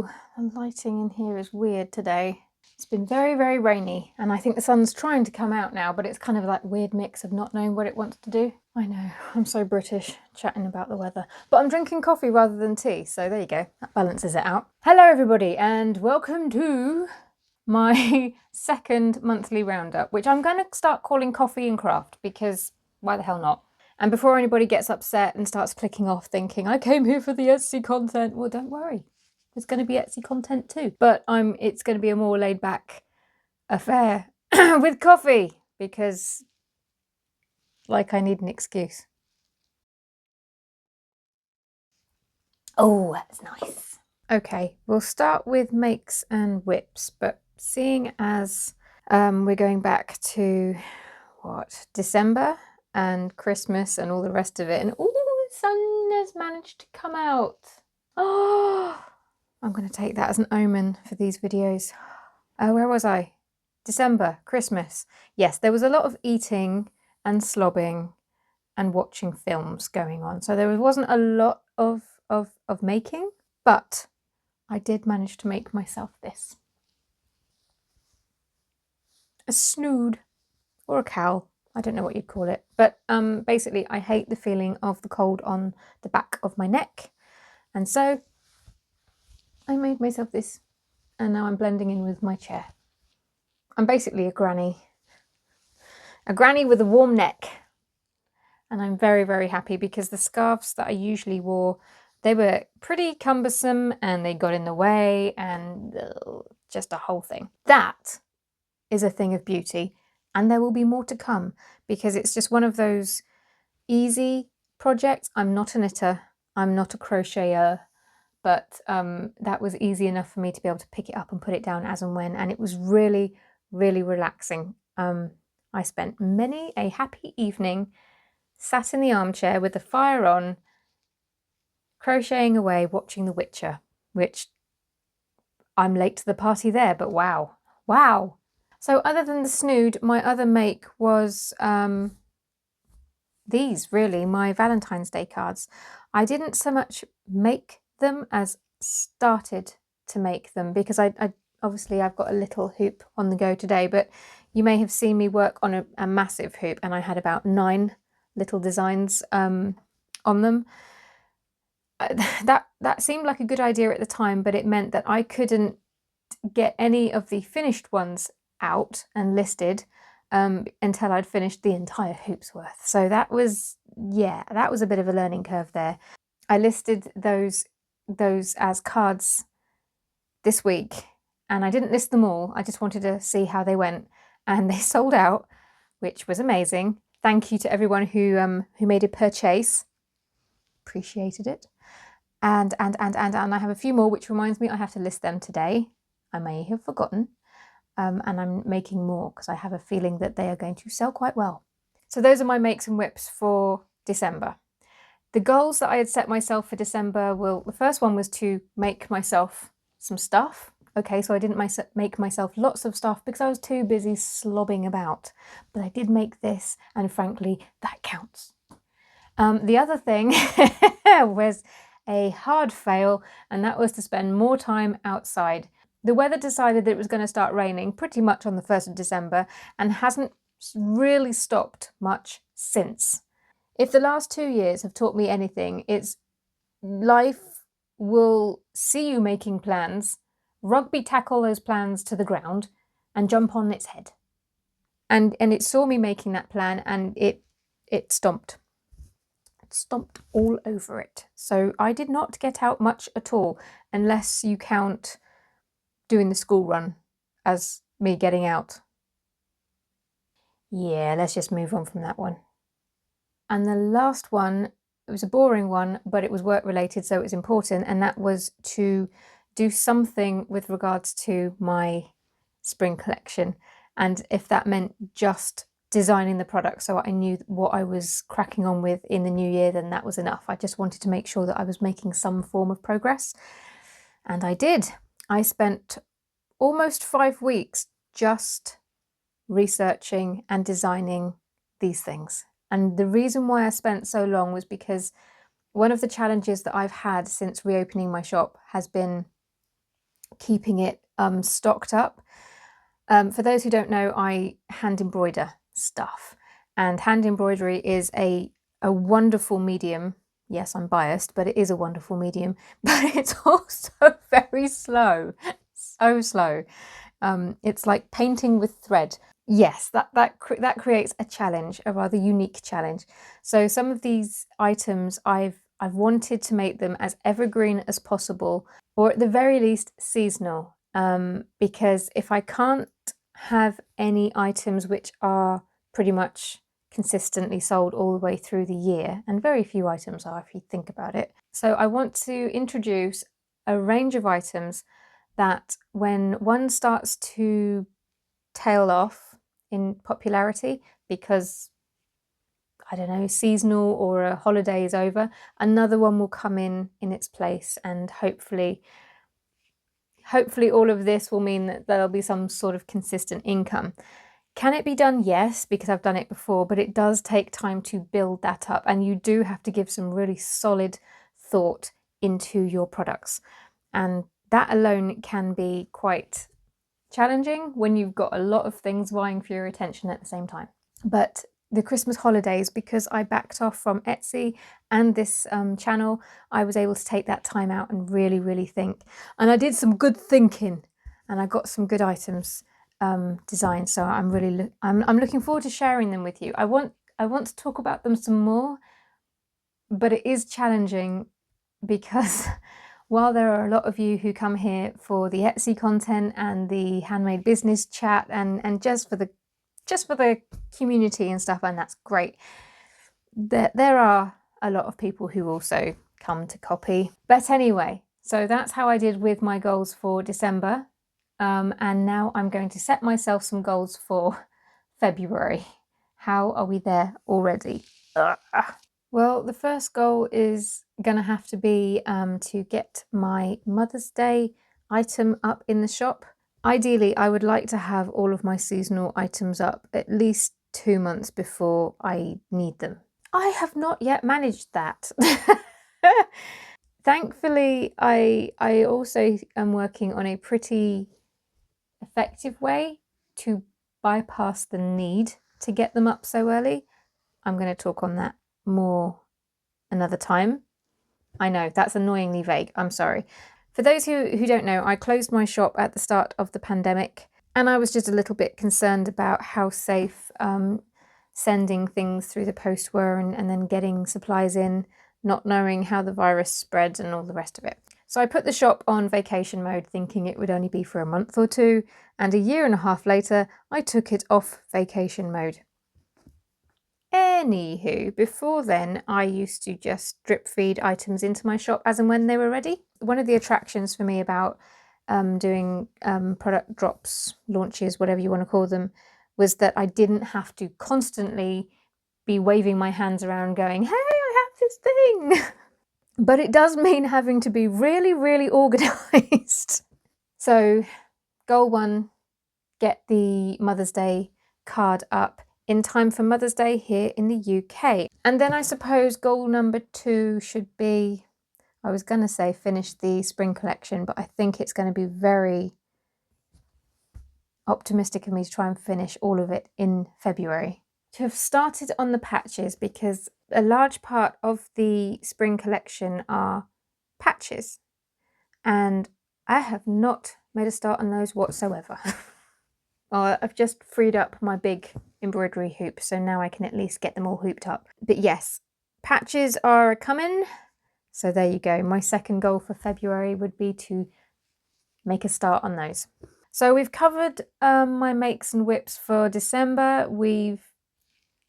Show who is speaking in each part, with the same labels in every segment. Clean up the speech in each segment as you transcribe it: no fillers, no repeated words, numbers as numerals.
Speaker 1: Oh, the lighting in here is weird today. It's been very, very rainy, and I think the sun's trying to come out now, but it's kind of that weird mix of not knowing what it wants to do. I know, I'm so British, chatting about the weather. But I'm drinking coffee rather than tea, so there you go. That balances it out. Hello everybody, and welcome to my second monthly roundup, which I'm going to start calling Coffee and Craft, because why the hell not? And before anybody gets upset and starts clicking off thinking, I came here for the Etsy content, well, don't worry. There's going to be Etsy content too. But it's going to be a more laid back affair with coffee, because like I need an excuse. Oh, that's nice. Okay, we'll start with makes and whips, but seeing as we're going back to December and Christmas and all the rest of it, and the sun has managed to come out. Oh, I'm going to take that as an omen for these videos. Where was I? December, Christmas. Yes, there was a lot of eating and slobbing and watching films going on. So there wasn't a lot of making, but I did manage to make myself this. A snood or a cowl. I don't know what you'd call it. But basically, I hate the feeling of the cold on the back of my neck. And so I made myself this, and now I'm blending in with my chair. I'm basically a granny with a warm neck. And I'm very, very happy because the scarves that I usually wore, they were pretty cumbersome and they got in the way and just a whole thing. That is a thing of beauty, and there will be more to come because it's just one of those easy projects. I'm not a knitter, I'm not a crocheter, but that was easy enough for me to be able to pick it up and put it down as and when, and it was really, really relaxing. I spent many a happy evening sat in the armchair with the fire on, crocheting away, watching The Witcher, which I'm late to the party there, but wow. So other than the snood, my other make was these, really, my Valentine's Day cards. I didn't so much make them as started to make them, because I obviously I've got a little hoop on the go today, but you may have seen me work on a massive hoop, and I had about 9 little designs on them. That seemed like a good idea at the time, but it meant that I couldn't get any of the finished ones out and listed until I'd finished the entire hoop's worth. So that was a bit of a learning curve there. I listed those as cards this week, and I didn't list them all. I just wanted to see how they went, and they sold out, which was amazing. Thank you to everyone who made a purchase. Appreciated it. And I have a few more, which reminds me I have to list them today. I may have forgotten. And I'm making more because I have a feeling that they are going to sell quite well. So those are my makes and whips for December. The goals that I had set myself for December, well, the first one was to make myself some stuff. Okay, so I didn't make myself lots of stuff because I was too busy slobbing about. But I did make this, and frankly, that counts. The other thing was a hard fail, and that was to spend more time outside. The weather decided that it was going to start raining pretty much on the 1st of December and hasn't really stopped much since. If the last 2 years have taught me anything, it's life will see you making plans, rugby tackle those plans to the ground and jump on its head. And it saw me making that plan, and it stomped. Stomped all over it. So I did not get out much at all, unless you count doing the school run as me getting out. Yeah, let's just move on from that one. And the last one, it was a boring one, but it was work related, so it was important, and that was to do something with regards to my spring collection. And if that meant just designing the product so I knew what I was cracking on with in the new year, then that was enough. I just wanted to make sure that I was making some form of progress, and I did. I spent almost 5 weeks just researching and designing these things. And the reason why I spent so long was because one of the challenges that I've had since reopening my shop has been keeping it stocked up. For those who don't know, I hand embroider stuff, and hand embroidery is a wonderful medium. Yes, I'm biased, but it is a wonderful medium, but it's also very slow, so slow. It's like painting with thread. Yes, that creates a challenge, a rather unique challenge. So some of these items I've wanted to make them as evergreen as possible, or at the very least seasonal, because if I can't have any items which are pretty much consistently sold all the way through the year, and very few items are if you think about it. So I want to introduce a range of items that when one starts to tail off in popularity because, I don't know, seasonal or a holiday is over, another one will come in its place, and hopefully all of this will mean that there'll be some sort of consistent income. Can it be done? Yes, because I've done it before, but it does take time to build that up, and you do have to give some really solid thought into your products. And that alone can be quite challenging when you've got a lot of things vying for your attention at the same time. But the Christmas holidays, because I backed off from Etsy and this channel, I was able to take that time out and really think. And I did some good thinking, and I got some good items designed. So I'm really I'm looking forward to sharing them with you. I want to talk about them some more, but it is challenging because while there are a lot of you who come here for the Etsy content and the handmade business chat and just for the community and stuff, and that's great, there are a lot of people who also come to copy. But anyway, so that's how I did with my goals for December, and now I'm going to set myself some goals for February. How are we there already? Well, the first goal is going to have to be to get my Mother's Day item up in the shop. Ideally, I would like to have all of my seasonal items up at least 2 months before I need them. I have not yet managed that. Thankfully, I also am working on a pretty effective way to bypass the need to get them up so early. I'm going to talk on that more another time. I know, that's annoyingly vague. I'm sorry. For those who don't know, I closed my shop at the start of the pandemic, and I was just a little bit concerned about how safe sending things through the post were, and then getting supplies in, not knowing how the virus spread and all the rest of it. So I put the shop on vacation mode, thinking it would only be for a month or two, and 1.5 years later, I took it off vacation mode. Anywho, before then, I used to just drip feed items into my shop as and when they were ready. One of the attractions for me about doing product drops, launches, whatever you want to call them, was that I didn't have to constantly be waving my hands around going, hey, I have this thing. But it does mean having to be really organised. So goal 1, get the Mother's Day card up in time for Mother's Day here in the UK. And then I suppose goal number 2 should be, I was going to say finish the spring collection, but I think it's going to be very optimistic of me to try and finish all of it in February. To have started on the patches, because a large part of the spring collection are patches, and I have not made a start on those whatsoever. I've just freed up my big embroidery hoop, so now I can at least get them all hooped up. But yes, patches are coming, so there you go. My second goal for February would be to make a start on those. So we've covered my makes and whips for December. We've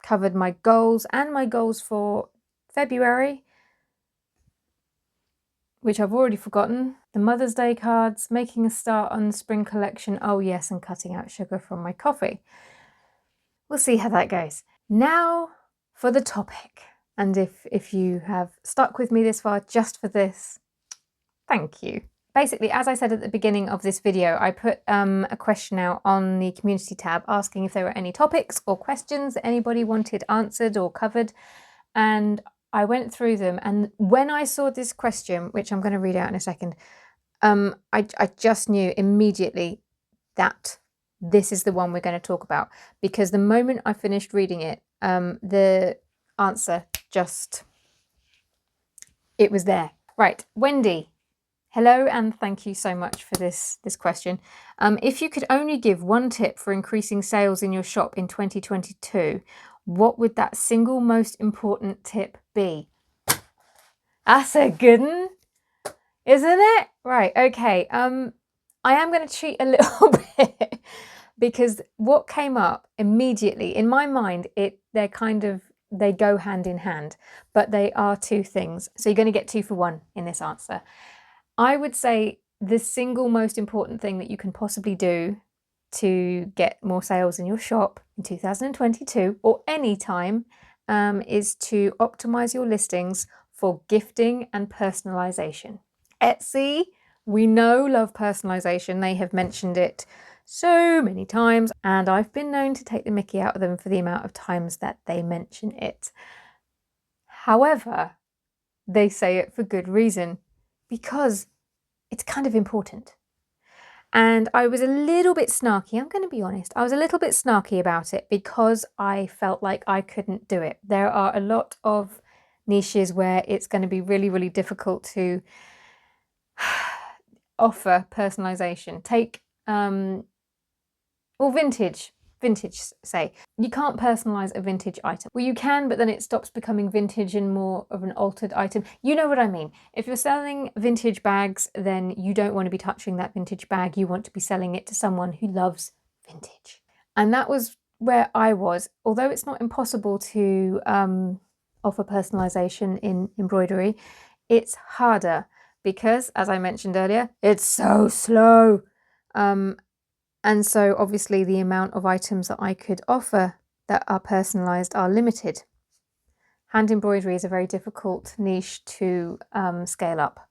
Speaker 1: covered my goals and my goals for February, which I've already forgotten. The Mother's Day cards, making a start on the spring collection. Oh yes, and cutting out sugar from my coffee. We'll see how that goes. Now for the topic. And if you have stuck with me this far just for this, thank you. Basically, as I said at the beginning of this video, I put a question out on the community tab asking if there were any topics or questions that anybody wanted answered or covered. And I went through them, and when I saw this question, which I'm going to read out in a second, I just knew immediately that this is the one we're going to talk about, because the moment I finished reading it, the answer just, it was there. Right, Wendy. Hello, and thank you so much for this question. If you could only give one tip for increasing sales in your shop in 2022, what would that single most important tip be? That's a good one, isn't it? Right, okay. I am going to cheat a little bit because what came up immediately in my mind, they go hand in hand, but they are two things. So you're going to get 2 for 1 in this answer. I would say the single most important thing that you can possibly do to get more sales in your shop in 2022 or any time is to optimize your listings for gifting and personalization. Etsy, we know, love personalization. They have mentioned it so many times, and I've been known to take the mickey out of them for the amount of times that they mention it. However, they say it for good reason, because it's kind of important. And I was a little bit snarky, I'm going to be honest. I was a little bit snarky about it because I felt like I couldn't do it. There are a lot of niches where it's going to be really, really difficult to offer personalization. Take or vintage, say. You can't personalize a vintage item. Well, you can, but then it stops becoming vintage and more of an altered item. You know what I mean. If you're selling vintage bags, then you don't want to be touching that vintage bag. You want to be selling it to someone who loves vintage. And that was where I was. Although it's not impossible to offer personalization in embroidery, it's harder because, as I mentioned earlier, it's so slow. And so obviously the amount of items that I could offer that are personalised are limited. Hand embroidery is a very difficult niche to scale up.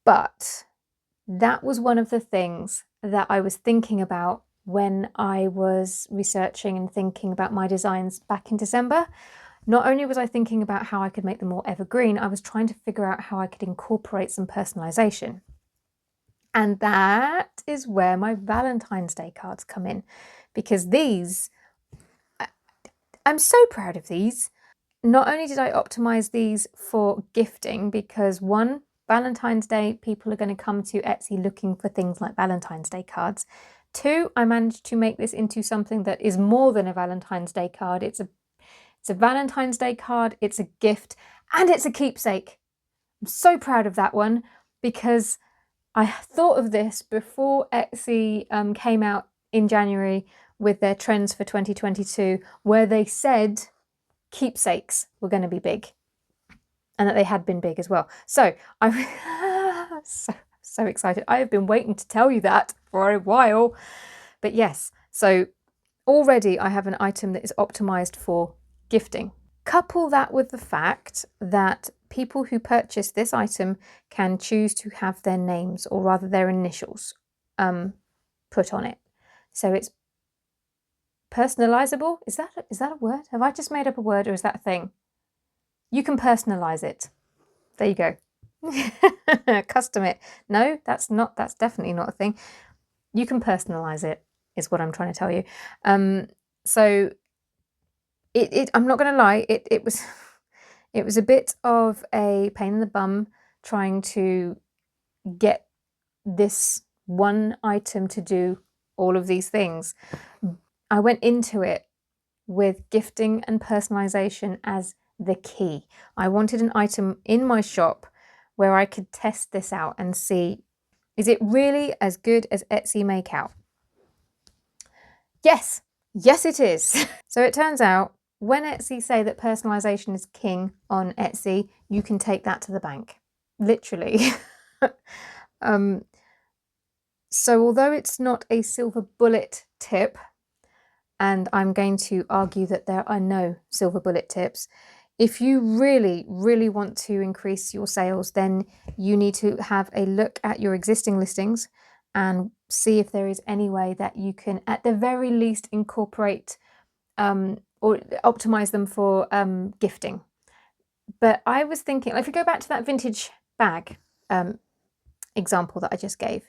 Speaker 1: But that was one of the things that I was thinking about when I was researching and thinking about my designs back in December. Not only was I thinking about how I could make them more evergreen, I was trying to figure out how I could incorporate some personalisation. And that is where my Valentine's Day cards come in, because these, I'm so proud of these. Not only did I optimize these for gifting, because one, Valentine's Day, people are going to come to Etsy looking for things like Valentine's Day cards. 2, I managed to make this into something that is more than a Valentine's Day card. It's a Valentine's Day card, it's a gift, and it's a keepsake. I'm so proud of that one because I thought of this before Etsy came out in January with their trends for 2022, where they said keepsakes were going to be big, and that they had been big as well. So I'm so excited. I have been waiting to tell you that for a while. But yes, so already I have an item that is optimized for gifting. Couple that with the fact that people who purchase this item can choose to have their names, or rather their initials, put on it. So it's personalizable. Is that a word? Have I just made up a word, or is that a thing? You can personalize it. There you go. Custom it. No, that's definitely not a thing. You can personalize it, is what I'm trying to tell you. So I'm not going to lie, it was a bit of a pain in the bum trying to get this one item to do all of these things. I went into it with gifting and personalization as the key. I wanted an item in my shop where I could test this out and see, is it really as good as Etsy make out? Yes it is. So it turns out, when Etsy say that personalization is king on Etsy, you can take that to the bank, literally. So although it's not a silver bullet tip, and I'm going to argue that there are no silver bullet tips, if you really, really want to increase your sales, then you need to have a look at your existing listings and see if there is any way that you can, at the very least, incorporate or optimize them for gifting. But I was thinking, if we go back to that vintage bag example that I just gave.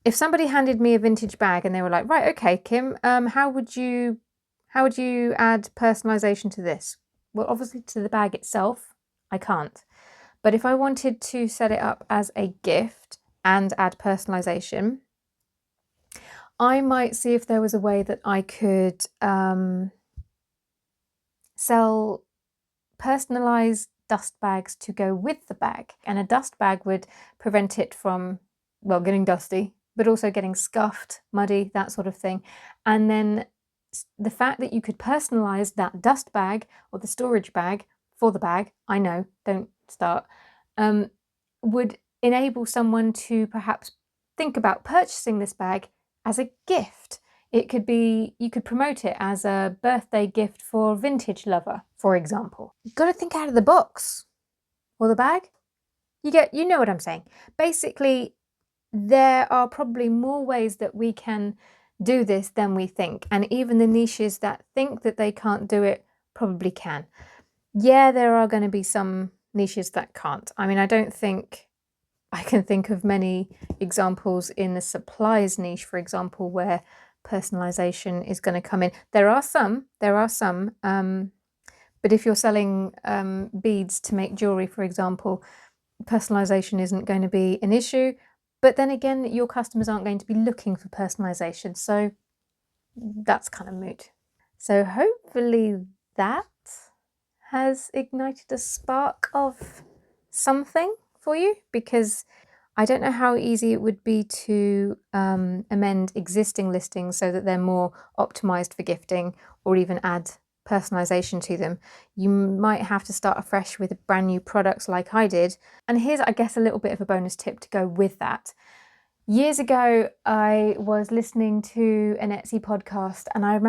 Speaker 1: If somebody handed me a vintage bag and they were like, right, okay, Kim, how would you add personalization to this? Well, obviously to the bag itself, I can't. But if I wanted to set it up as a gift and add personalization, I might see if there was a way that I could sell personalized dust bags to go with the bag. And a dust bag would prevent it from, well, getting dusty, but also getting scuffed, muddy, that sort of thing. And then the fact that you could personalize that dust bag or the storage bag for the bag, I know, don't start, would enable someone to perhaps think about purchasing this bag as a gift. It could be, you could promote it as a birthday gift for a vintage lover, for example. You've got to think out of the box. Or the bag? You know what I'm saying. Basically, there are probably more ways that we can do this than we think. And even the niches that think that they can't do it probably can. Yeah, there are going to be some niches that can't. I mean, I don't think I can think of many examples in the supplies niche, for example, where personalization is going to come in. There are some, but if you're selling beads to make jewelry, for example, personalization isn't going to be an issue. But then again, your customers aren't going to be looking for personalization, so that's kind of moot. So hopefully that has ignited a spark of something for you, because I don't know how easy it would be to amend existing listings so that they're more optimized for gifting, or even add personalization to them. You might have to start afresh with brand new products like I did. And here's, I guess, a little bit of a bonus tip to go with that. Years ago, I was listening to an Etsy podcast, and I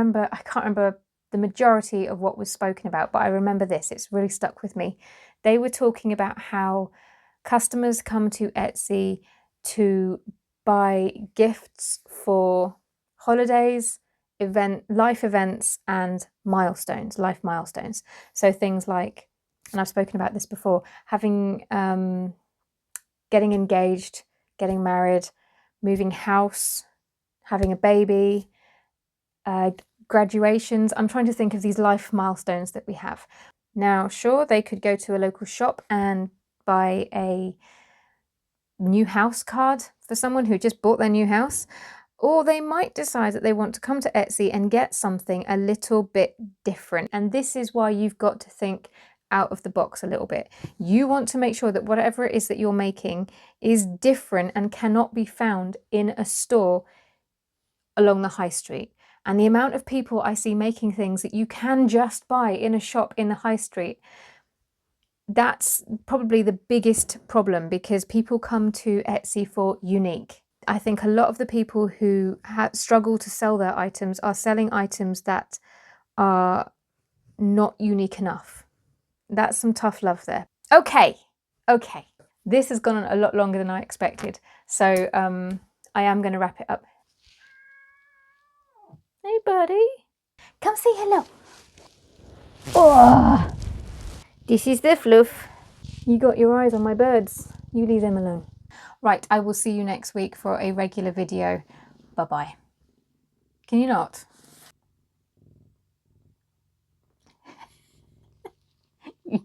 Speaker 1: can't remember the majority of what was spoken about, but I remember this, it's really stuck with me. They were talking about how customers come to Etsy to buy gifts for holidays, life events, and life milestones. So things like, and I've spoken about this before, having getting engaged, getting married, moving house, having a baby, graduations. I'm trying to think of these life milestones that we have. Now, sure, they could go to a local shop and buy a new house card for someone who just bought their new house, or they might decide that they want to come to Etsy and get something a little bit different. And this is why you've got to think out of the box a little bit. You want to make sure that whatever it is that you're making is different and cannot be found in a store along the high street. And the amount of people I see making things that you can just buy in a shop in the high street, that's probably the biggest problem, because people come to Etsy for unique. I think a lot of the people who struggle to sell their items are selling items that are not unique enough. That's some tough love there. Okay. This has gone on a lot longer than I expected, so I am going to wrap it up. Hey, buddy. Come say hello. Oh, this is the fluff. You got your eyes on my birds. You leave them alone. Right, I will see you next week for a regular video. Bye-bye. Can you not? You